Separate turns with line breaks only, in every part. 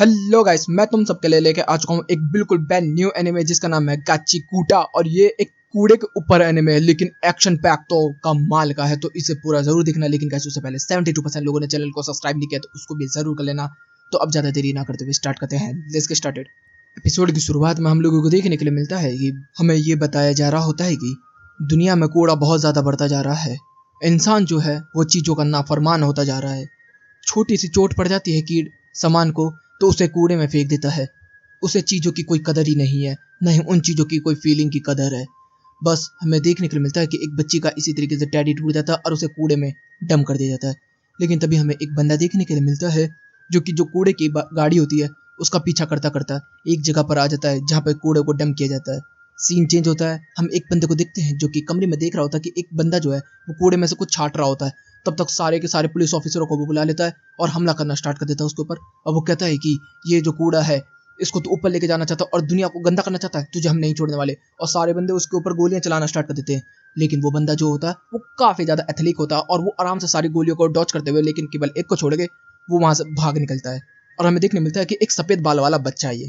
Hello guys, मैं तुम सबके लिए लेके आ चुका हूँ एक बिल्कुल ब्रांड न्यू एनिमे जिसका नाम है गाची-कूटा। और ये एक कूड़े के ऊपर एनिमे है, लेकिन एक्शन पैक तो कमाल का है। तो इसे पूरा जरूर देखना। लेकिन गाइस उससे पहले 72% लोगों ने चैनल को सब्सक्राइब नहीं किया, तो उसको भी जरूर कर लेना। तो अब ज्यादा देरी ना करते हुए स्टार्ट करते हैं। Let's get started. एपिसोड की शुरुआत में हम लोगों को देखने के लिए मिलता है कि हमें ये बताया जा रहा होता है कि दुनिया में कूड़ा बहुत ज्यादा बढ़ता जा रहा है। इंसान जो है वो चीजों का नाफरमान होता जा रहा है। छोटी सी चोट पड़ जाती है कीड़ सामान को, तो उसे कूड़े में फेंक देता है। उसे चीज़ों की कोई कदर ही नहीं है, न ही उन चीज़ों की कोई फीलिंग की कदर है। बस हमें देखने को मिलता है कि एक बच्ची का इसी तरीके से टैडी टूट जाता है और उसे कूड़े में डंप कर दिया जाता है। लेकिन तभी हमें एक बंदा देखने के लिए मिलता है जो कूड़े की गाड़ी होती है उसका पीछा करता करता एक जगह पर आ जाता है जहाँ पर कूड़े को डंप किया जाता है। सीन चेंज होता है। हम एक बंदे को देखते हैं जो कि कमरे में देख रहा होता है कि एक बंदा जो है वो कूड़े में से कुछ छाट रहा होता है। तब तक सारे के सारे पुलिस ऑफिसरों को वो बुला लेता है और हमला करना स्टार्ट कर देता है उसके ऊपर। और वो कहता है कि ये जो कूड़ा है इसको तो ऊपर लेके जाना चाहता है और दुनिया को गंदा करना चाहता है, तुझे हम नहीं छोड़ने वाले। और सारे बंदे उसके ऊपर गोलियां चलाना स्टार्ट कर देते हैं। लेकिन वो बंदा जो होता है वो काफी ज्यादा एथलीक होता है और वो आराम से सारी गोलियों को डॉच करते हुए, लेकिन केवल एक को छोड़ के वो वहां से भाग निकलता है। और हमें देखने मिलता है कि एक सफेद बाल वाला बच्चा है। ये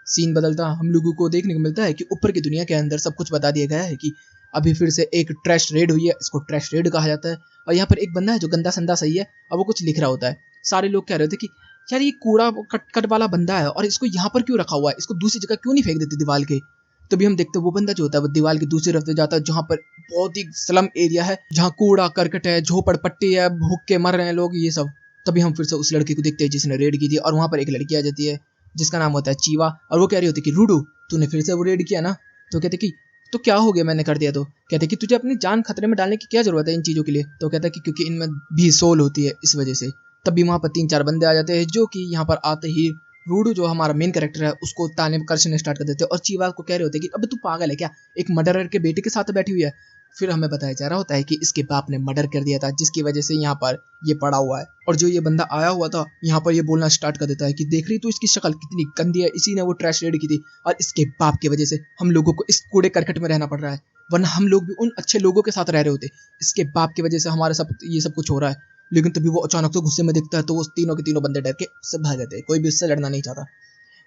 सीन बदलता हम लोगों को देखने को मिलता है कि ऊपर की दुनिया के अंदर सब कुछ बता दिया गया है कि अभी फिर से एक ट्रैश रेड हुई है। इसको ट्रैश रेड कहा जाता है। और यहाँ पर एक बंदा है जो गंदा संदा सही है और वो कुछ लिख रहा होता है। सारे लोग कह रहे थे कि यार ये कूड़ा कट कट वाला बंदा है और इसको यहाँ पर क्यों रखा हुआ है, इसको दूसरी जगह क्यों नहीं फेंक देते दीवार के। तभी हम देखते हैं वो बंदा जो होता है वो दीवार की दूसरी तरफ जाता है जहाँ पर बहुत ही स्लम एरिया है, जहाँ कूड़ा करकट है, झोपड़ पट्टी है, भूख के मर रहे हैं लोग, ये सब। तभी हम फिर से उस लड़की को देखते हैं जिसने रेड की थी और वहां पर एक लड़की आ जाती है जिसका नाम होता है चीवा। और वो कह रही होती है कि रूडू तूने फिर से वो रेड किया ना। तो कहते कि तो क्या हो गया मैंने कर दिया तो। कहते कि तुझे अपनी जान खतरे में डालने की क्या जरूरत है इन चीजों के लिए। तो कहता है कि क्योंकि इनमें भी सोल होती है इस वजह से। तभी वहां पर 3-4 बंदे आ जाते हैं जो कि यहाँ पर आते ही रूडू जो हमारा मेन कैरेक्टर है उसको ताने करने स्टार्ट कर देते हैं और चीवा को कह रहे होते हैं कि अबे तू पागल है क्या, एक मर्डरर के बेटे के साथ बैठी हुई है। फिर हमें बताया जा रहा होता है कि इसके बाप ने मर्डर कर दिया था जिसकी वजह से यहाँ पर ये पड़ा हुआ है। और जो ये बंदा आया हुआ था यहाँ पर ये बोलना स्टार्ट कर देता है कि देख रही तू इसकी शक्ल कितनी गंदी है, इसी ने वो ट्रैश रेड की थी और इसके बाप की वजह से हम लोगों को इस कूड़े करकट में रहना पड़ रहा है, वरना हम लोग भी उन अच्छे लोगों के साथ रह रहे होते। इसके बाप की वजह से हमारे सब ये सब कुछ हो रहा है। लेकिन तभी वो अचानक से गुस्से में दिखता है तो वो तीनों के तीनों बंदे डर के उससे भाग जाते हैं, कोई भी उससे लड़ना नहीं चाहता।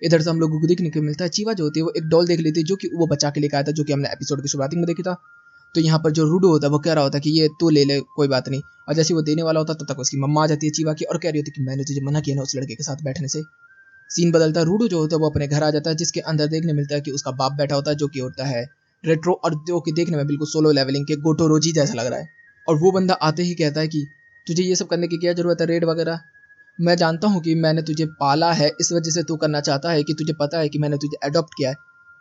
इधर से हम लोगों को देखने को मिलता है चीवा जो होती है वो एक डॉल देख लेती है जो कि वो बचा के लेकर आया था, जो कि हमने एपिसोड की शुरुआत में देखा था। तो यहाँ पर जो रूडो होता है वो कह रहा होता है कि ये तू ले ले कोई बात नहीं। और जैसे वो देने वाला होता है तब तक उसकी मम्मा आ जाती है चीवा की और कह रही होती है कि मैंने तुझे मना किया ना उस लड़के के साथ बैठने से। सीन बदलता है। रूडो जो होता है वो अपने घर आ जाता है जिसके अंदर देखने मिलता है कि उसका बाप बैठा होता है जो कि होता है रेट्रो, और जो कि देखने में बिल्कुल सोलो लेवलिंग के गोटोरोजी जैसा लग रहा है। और वो बंदा आते ही कहता है कि तुझे ये सब करने की क्या जरूरत है, रेड वगैरह। मैं जानता हूँ कि मैंने तुझे पाला है इस वजह से तू करना चाहता है, कि तुझे पता है कि मैंने तुझे अडॉप्ट किया है,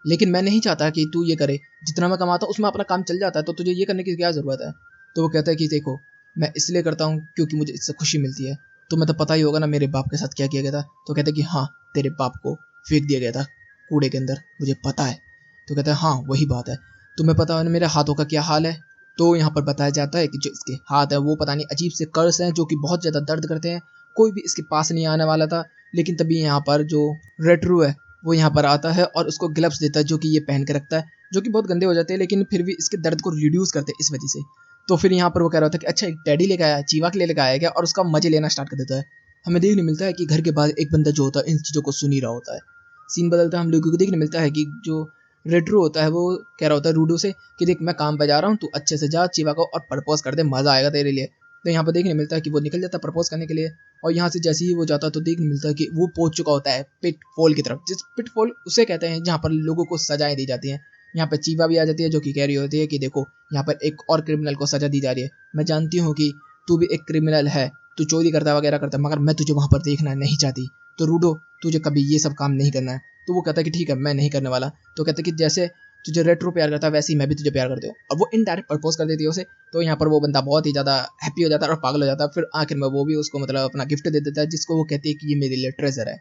लेकिन मैं नहीं चाहता कि तू ये करे। जितना मैं कमाता हूँ उसमें अपना काम चल जाता है, तो तुझे ये करने की क्या ज़रूरत है। तो वो कहता है कि देखो मैं इसलिए करता हूँ क्योंकि मुझे इससे खुशी मिलती है। तुम्हें तो पता ही होगा ना मेरे बाप के साथ क्या किया गया था। तो कहता है कि हाँ तेरे बाप को फेंक दिया गया था कूड़े के अंदर, मुझे पता है। तो कहता है हाँ वही बात है, तुम्हें पता है मेरे हाथों का क्या हाल है। तो यहाँ पर बताया जाता है कि जो इसके हाथ है वो पता नहीं अजीब से कर्स हैं जो कि बहुत ज़्यादा दर्द करते हैं। कोई भी इसके पास नहीं आने वाला था। लेकिन तभी यहाँ पर जो रेट्रो है वो यहाँ पर आता है और उसको ग्लव्स देता है जो कि ये पहन के रखता है, जो कि बहुत गंदे हो जाते हैं लेकिन फिर भी इसके दर्द को रिड्यूस करते हैं इस वजह से। तो फिर यहाँ पर वो कह रहा था कि अच्छा एक टैडी लेकर आया, चीवा के लिए लेकर आया क्या, और उसका मजे लेना स्टार्ट कर देता है। हमें देखने मिलता है कि घर के बाहर एक बंदा जो होता है इन चीज़ों को सुन ही रहा होता है। सीन बदलता है। हम लोगों को देखने मिलता है कि जो रेट्रो होता है वो कह रहा होता है रूडो से कि देख मैं काम पे जा रहा हूँ, तू अच्छे से जा चीवा को और प्रपोज कर दे, मजा आएगा तेरे लिए। तो यहाँ पर देखने मिलता है कि वो निकल जाता है प्रपोज करने के लिए। और यहाँ से जैसे ही वो जाता है तो देखने मिलता है कि वो पहुंच चुका होता है पिटफॉल की तरफ, जिस पिटफॉल उसे कहते हैं जहाँ पर लोगों को सजाएं दी जाती हैं। यहाँ पर चीवा भी आ जाती है जो कि कह रही होती है कि देखो यहाँ पर एक और क्रिमिनल को सजा दी जा रही है। मैं जानती हूँ कि तू भी एक क्रिमिनल है, तू चोरी करता वगैरह करता, मगर मैं तुझे वहाँ पर देखना नहीं चाहती। तो रूडो तुझे कभी ये सब काम नहीं करना है। तो वो कहता है कि ठीक है मैं नहीं करने वाला। तो कहता है कि जैसे तुझे रेट्रो प्यार करता है वैसे ही मैं भी तुझे प्यार करती हूँ, और वो इनडायरेक्ट प्रपोज कर देती है उसे। तो यहाँ पर वो बंदा बहुत ही ज़्यादा हैप्पी हो जाता है और पागल हो जाता है। फिर आखिर में वो भी उसको मतलब अपना गिफ्ट दे देता है जिसको वो कहती है कि ये मेरे लिए ट्रेजर है।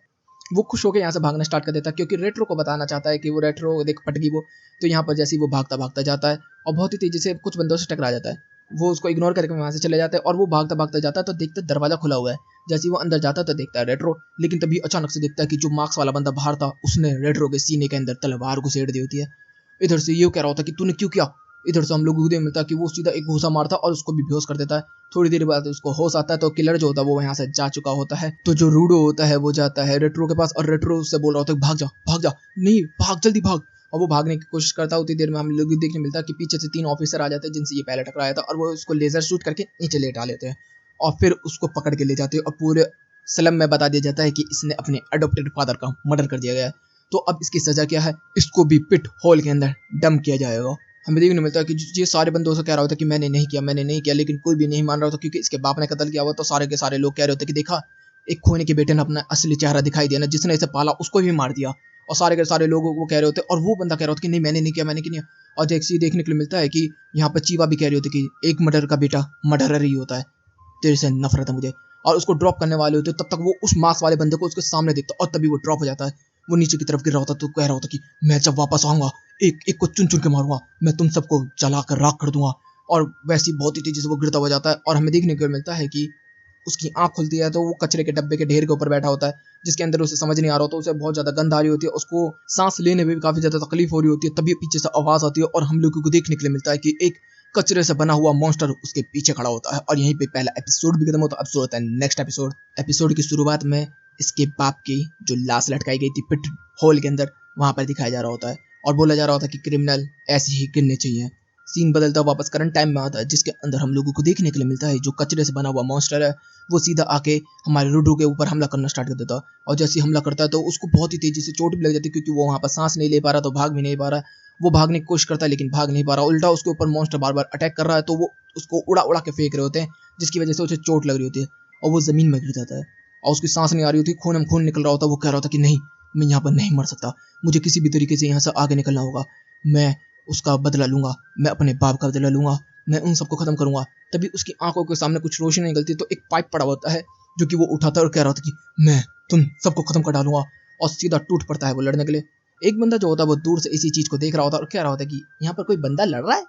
वो खुश होकर यहाँ से भागना स्टार्ट कर देता है क्योंकि रेट्रो को बताना चाहता है कि वो रेट्रो देख पट गई वो। तो यहाँ पर जैसे ही वो भागता भागता जाता है और बहुत ही तेजी से कुछ बंदों से टकरा जाता है, वो उसको इग्नोर करके वहाँ से चले जाते हैं और वो भागता भागता जाता है तो देखते दरवाजा खुला हुआ है। जैसे ही वो अंदर जाता है तो देखता है रेट्रो, लेकिन तभी अचानक से देखता है कि जो मार्क्स वाला बंदा बाहर था उसने रेट्रो के सीने के अंदर तलवार घुसेड़ दी होती है। इधर से ये कह रहा होता कि तूने क्यों किया, इधर से हम लोग को देखने मिलता है कि वो सीधा एक घूसा मारता है और उसको भी बेहोश कर देता है। थोड़ी देर बाद उसको होश आता है तो किलर जो होता है वो यहाँ से जा चुका होता है। तो जो रूडो होता है वो जाता है रेट्रो के पास और रेट्रो उससे बोल रहा होता है भाग जा, नहीं भाग, जल्दी भाग। और वो भागने की कोशिश करता है। उतनी देर में हम लोग देखने मिलता है कि पीछे से 3 ऑफिसर आ जाते हैं जिनसे ये पहले टकराया था और वो उसको लेजर शूट करके नीचे लेटा लेते हैं और फिर उसको पकड़ के ले जाते हैं और पूरे स्लम में बता दिया जाता है कि इसने अपने अडॉप्टेड फादर का मर्डर कर दिया गया है। तो अब इसकी सजा क्या है, इसको भी पिट होल के अंदर डंप किया जाएगा। हमें देखने मिलता है कि ये सारे बंदों से कह रहा होता है कि मैंने नहीं किया, लेकिन कोई भी नहीं मान रहा होता क्योंकि इसके बाप ने कत्ल किया हुआ। तो सारे के सारे लोग कह रहे होते कि देखा, एक खोने के बेटे ने अपना असली चेहरा दिखाई दिया ना, जिसने इसे पाला उसको भी मार दिया। और सारे के सारे लोग वो कह रहे होते और वो बंदा कह रहा होता कि नहीं मैंने नहीं किया। और जैसे देखने के लिए मिलता है कि यहाँ पर चीवा भी कह रही होती कि एक मर्डर का बेटा मर्डरर ही होता है, तेरे से नफरत है मुझे। और उसको ड्रॉप करने वाले होते तब तक वो उस मास्क वाले बंदे को उसके सामने देखता और तभी वो ड्रॉप हो जाता है। वो नीचे की तरफ गिर रहा होता तो कह रहा होता कि मैं जब वापस आऊंगा एक एक को चुन चुन के मारूंगा, मैं तुम सबको जला कर राख कर दूंगा। और वैसी बहुत ही तेजी से वो गिरता हुआ जाता है और हमें देखने को मिलता है कि उसकी आंख खुलती है तो वो कचरे के डब्बे के ढेर के ऊपर बैठा होता है जिसके अंदर उसे समझ नहीं आ रहा होता, उसे बहुत ज्यादा गंध आ रही होती है, उसको सांस लेने में भी काफी ज्यादा तकलीफ हो रही होती है। तभी पीछे से आवाज आती है और हम लोगों को देखने के लिए मिलता है कि एक कचरे से बना हुआ मॉन्स्टर उसके पीछे खड़ा होता है। और यहीं पे पहला एपिसोड भी खत्म होता है। अब होता है नेक्स्ट एपिसोड की शुरुआत में इसके बाप की जो लाश लटकाई गई थी पिट होल के अंदर वहां पर दिखाया जा रहा होता है और बोला जा रहा होता है कि क्रिमिनल ऐसे ही गिरने चाहिए। सीन बदलता वापस करंट टाइम में आता है जिसके अंदर हम लोगों को देखने के लिए मिलता है जो कचरे से बना हुआ मॉन्स्टर है वो सीधा आके हमारे रूडो के ऊपर हमला करना स्टार्ट कर देता है। और जैसे ही हमला करता है तो उसको बहुत ही तेजी से चोट भी लग जाती है क्योंकि वो वहाँ पर सांस नहीं ले पा रहा, तो भाग भी नहीं पा रहा। वो भागने की कोशिश करता है लेकिन भाग नहीं पा रहा, उल्टा उसके ऊपर मॉन्स्टर बार बार अटैक कर रहा है तो वो उसको उड़ा उड़ा के फेंक रहे होते हैं जिसकी वजह से उसे चोट लग रही होती है और वो जमीन में गिर जाता है और उसकी सांस नहीं आ रही होती, खून में खून निकल रहा होता है। वो कह रहा होता कि नहीं, मैं यहाँ पर नहीं मर सकता, मुझे किसी भी तरीके से यहाँ से आगे निकलना होगा, मैं उसका बदला लूंगा, मैं अपने बाप का बदला लूंगा, मैं उन सबको खत्म करूंगा। तभी उसकी आंखों के सामने कुछ रोशनी निकलती है तो एक पाइप पड़ा होता है जो कि वो उठाता है और कह रहा था कि मैं तुम सबको खत्म कर डालूंगा और सीधा टूट पड़ता है वो लड़ने के लिए। एक बंदा जो होता है वो दूर से इसी चीज को देख रहा होता है और कह रहा होता है कि यहाँ पर कोई बंदा लड़ रहा है,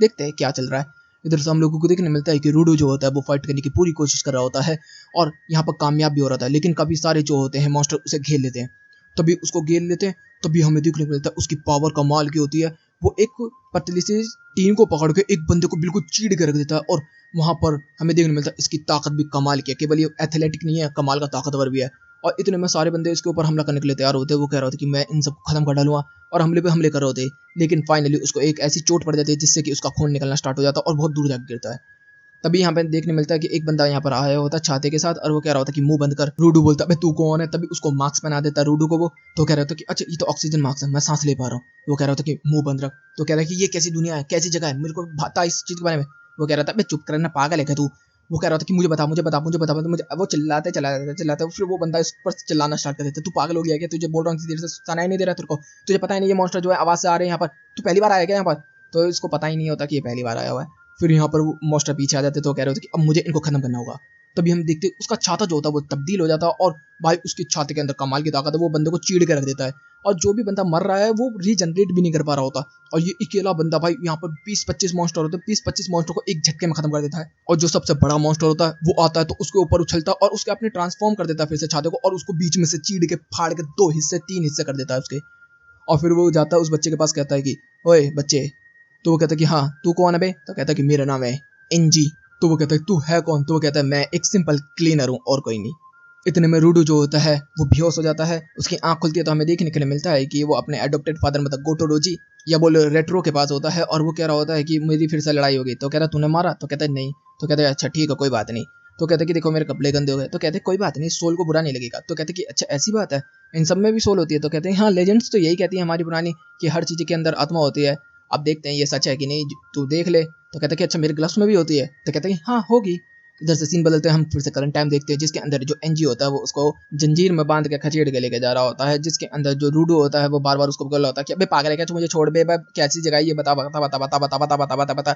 देखते हैं क्या चल रहा है। इधर से हम लोगों को देखने मिलता है कि रूडो जो होता है वो फाइट करने की पूरी कोशिश कर रहा होता है और यहाँ पर कामयाब भी हो रहा था, लेकिन काफी सारे जो होते हैं मॉन्स्टर उसे घेर लेते हैं। तभी उसको घेर लेते हैं तभी हमें देखने को मिलता है उसकी पावर कमाल की होती है। वो एक पतली सी टीन को पकड़ के एक बंदे को बिल्कुल चीड़ के रख देता है और वहां पर हमें देखने मिलता है इसकी ताकत भी कमाल की है, केवल ये एथलेटिक नहीं है, कमाल का ताकतवर भी है। और इतने में सारे बंदे इसके ऊपर हमला करने के लिए तैयार होते हैं। वो कह रहा होता कि मैं इन सबको खत्म कर डालूंगा और हमले पे हमले कर रहे होते हैं, लेकिन फाइनली उसको एक ऐसी चोट पड़ जाती है जिससे कि उसका खून निकलना स्टार्ट हो जाता है और बहुत दूर जाकर गिरता है। तभी यहाँ पे देखने मिलता है कि एक बंदा यहाँ पर आया होता है छाते के साथ और वो कह रहा होता है कि मुंह बंद कर। रूडू बोलता है तू कौन है? तभी उसको मास्क पहना देता है रूडू को वो। तो कह रहा होता है कि अच्छा ये तो ऑक्सीजन मास्क है, मैं सांस ले पा रहा हूँ। वो कह रहा होता है कि मुंह बंद रख। तो कह रहा है कि ये कैसी दुनिया है, कैसी जगह है, मेरे को बता इस चीज के बारे में। वो कह रहा था चुप करना, पागल है क्या तू? वो कह रहा था कि मुझे बता तो मुझे वो चिल्लाते फिर वो बंदा इस पर चिल्लाना स्टार्ट कर देता है, तू पागल हो गया क्या? तुझे बोल रहा हूँ देर से सुनाई नहीं दे रहा तेरे को? तुझे पता ही नहीं ये मॉन्स्टर जो है आवाज से आ रहे हैं यहाँ पर? तू पहली बार आया क्या यहाँ पर? तो इसको पता ही नहीं होता कि ये पहली बार आया हुआ है। फिर यहाँ पर वो मॉन्स्टर पीछे आ जाते तो कह रहे होते कि अब मुझे इनको खत्म करना होगा। तभी हम देखते उसका छाता जो होता है वो तब्दील हो जाता है और भाई उसके छाते के अंदर कमाल की ताकत है, वो बंदे को चीड़ के रख देता है और जो भी बंदा मर रहा है वो रीजनरेट भी नहीं कर पा रहा होता। और ये अकेला बंदा भाई यहाँ पर 20-25 मॉन्स्टर होते हैं, 20-25 मॉन्स्टर को एक झटके में खत्म कर देता है। और जो सबसे बड़ा मॉन्स्टर होता है वो आता है तो उसके ऊपर उछलता है और उसके अपने ट्रांसफॉर्म कर देता है फिर से छाते को और उसको बीच में से चीड़ के फाड़ के 2 हिस्से 3 हिस्से कर देता है उसके। और फिर वो जाता है उस बच्चे के पास, कहता है कि ओए बच्चे। तो वो कहता है कि हाँ तू कौन है बे? तो कहता है कि मेरा नाम है एनजी। तो वो कहता है तू है कौन? तो वो कहता है मैं एक सिंपल क्लीनर हूँ और कोई नहीं। इतने में रूडू जो होता है वो बेहोश हो जाता है, उसकी आंख खुलती है तो हमें देखने के लिए मिलता है कि वो अपने एडॉप्टेड फादर मतलब गोटोरोजी या बोलो रेट्रो के पास होता है और वो कह रहा होता है कि मेरी फिर से लड़ाई होगी। तो कहता है तूने मारा? तो कहता है नहीं। तो कहता है अच्छा ठीक है कोई बात नहीं। तो कहते हैं कि देखो मेरे कपड़े गंदे हो गए। तो कहते हैं कोई बात नहीं, सोल को बुरा नहीं लगेगा। तो कहते हैं कि अच्छा ऐसी बात है, इन सब में भी सोल होती है? तो कहते हैं हाँ लेजेंड्स तो यही कहती है हमारी पुरानी कि हर चीज के अंदर आत्मा होती है। अब देखते हैं ये सच है कि नहीं, तू देख ले। तो कहते हैं कि अच्छा मेरे ग्लव्स में भी होती है? तो कहते हैं हाँ होगी। इधर से सीन बदलते हैं, हम फिर से करंट टाइम देखते हैं जिसके अंदर जो एनजी होता है वो उसको जंजीर में बांध के खचेड़ के लेके जा रहा होता है, जिसके अंदर जो रूडो होता है वो बार बार उसको बोल रहा होता है कि अबे पागल है क्या तू, मुझे छोड़ बे, कैसी जगह है ये बता बता बता बता बता बता बता बता बता।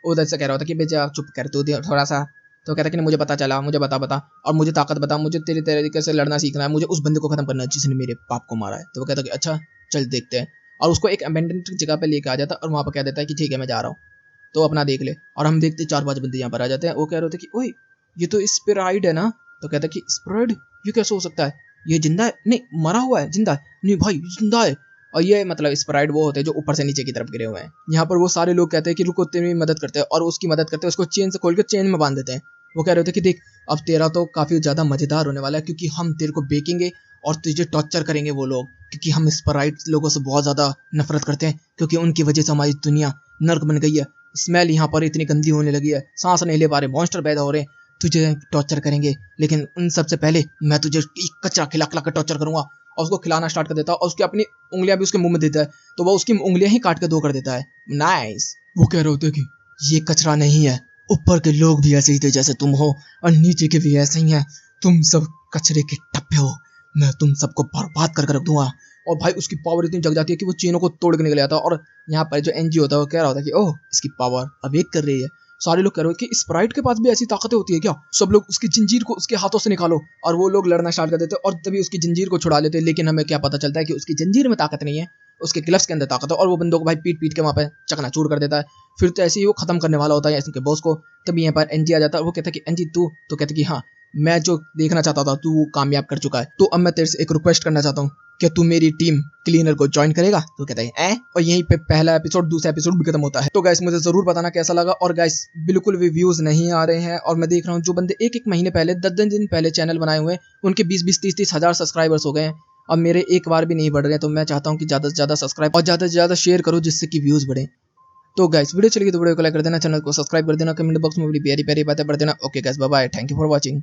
उधर से कह रहा होता कि बेजा चुप कर तू थोड़ा सा। तो कहता है कि मुझे पता चला, मुझे बता और मुझे ताकत बता, मुझे तेरे तरीके से लड़ना सीखना है, मुझे उस बंदे को खत्म करना है जिसने मेरे बाप को मारा है। तो वो कहता है कि अच्छा चल देखते हैं और उसको एक अबेंडन जगह पे लेके आ जाता है और वहां पर कह देता है कि ठीक है मैं जा रहा हूँ तो अपना देख ले। और हम देखते 4-5 बंदे यहाँ पर आ जाते हैं। वो कह रहे होते कि ओए ये तो स्पिराइड है ना? तो कहता है कि स्पिराइड ये कैसे हो सकता है, ये जिंदा है? नहीं मरा हुआ है, जिंदा है? नहीं भाई जिंदा है। और ये मतलब स्प्राइट वो होते हैं जो ऊपर से नीचे की तरफ गिरे हुए हैं। यहाँ पर वो सारे लोग कहते हैं कि रुको तेरी मदद करते हैं, और उसकी मदद करते हैं, उसको चेन से खोल के चेन में बांध देते हैं। वो कह रहे होते हैं कि देख अब तेरा तो काफ़ी ज़्यादा मज़ेदार होने वाला है, क्योंकि हम तेरे को बेचेंगे और तुझे टॉर्चर करेंगे वो लोग, क्योंकि हम स्प्राइट लोगों से बहुत ज़्यादा नफरत करते हैं, क्योंकि उनकी वजह से हमारी दुनिया नर्क बन गई है। स्मेल यहाँ पर इतनी गंदी होने लगी है, सांस नहीं ले पा रहे, मॉन्स्टर पैदा हो रहे हैं, तुझे टॉर्चर करेंगे। लेकिन उन सबसे पहले मैं तुझे कचरा खिला खिला कर टॉर्चर करूंगा। और उसको खिलाना स्टार्ट कर देता है, और उसकी अपनी उंगलियां भी उसके मुंह में देता है, तो वो उसकी उंगलियां ही काट के दो कर देता है। नाइस। वो कह रहे होते हैं कि ये कचरा नहीं है, ऊपर के लोग भी ऐसे ही थे जैसे तुम हो, और नीचे के भी ऐसे ही हैं, तुम सब कचरे के टप्पे हो, मैं तुम सबको बर्बाद कर रख दूंगा। और भाई उसकी पावर इतनी जग जाती है कि वो चेनों को तोड़ के निकल जाता है। और यहाँ पर जो एनजी होता है वो कह रहा होता है कि ओह इसकी पावर अवेक कर रही है। सारे लोग कह रहे हो कि स्प्राइट के पास भी ऐसी ताकतें होती है क्या? सब लोग उसकी जंजीर को उसके हाथों से निकालो, और वो लोग लड़ना स्टार्ट कर देते हैं, और तभी उसकी जंजीर को छुड़ा लेते हैं। लेकिन हमें क्या पता चलता है कि उसकी जंजीर में ताकत नहीं है, उसके ग्लव्स के अंदर ताकत है, और वो बंदों को भाई पीट पीट के वहाँ पे चकनाचूर कर देता है। फिर तो ऐसे ही वो खत्म करने वाला होता है इसके बॉस को। तभी यहाँ पर एनजी आ जाता है, वो कहता है कि एनजी तू, तो कहता है कि हाँ मैं जो देखना चाहता था तू कामयाब कर चुका है, तो अब मैं तेरे से एक रिक्वेस्ट करना चाहता हूँ, क्या तू मेरी टीम क्लीनर को ज्वाइन करेगा? तो कहता है और यहीं पे पहला एपिसोड दूसरा एपिसोड भी खत्म होता है। तो गाइस मुझे जरूर बताना कैसा लगा। और गाइस बिल्कुल भी व्यूज नहीं आ रहे हैं, और मैं देख रहा हूँ जो बंदे एक एक महीने पहले 10 दिन पहले चैनल बनाए हुए हैं उनके 20-20 30-30 हजार सब्सक्राइबर्स हो गए हैं, अब मेरे एक बार भी नहीं बढ़ रहे हैं। तो मैं चाहता हूँ कि ज़्यादा से ज़्यादा सब्सक्राइब और ज़्यादा से ज़्यादा शेयर करो, जिससे कि व्यूज़ बढ़े। तो गाइस वीडियो चलेगी तो वीडियो को लाइक कर देना, चैनल को सब्सक्राइब कर देना, कमेंट बॉक्स में बड़ी प्यारी प्यारी बातें पढ़ देना। Okay guys bye bye, thank you for watching.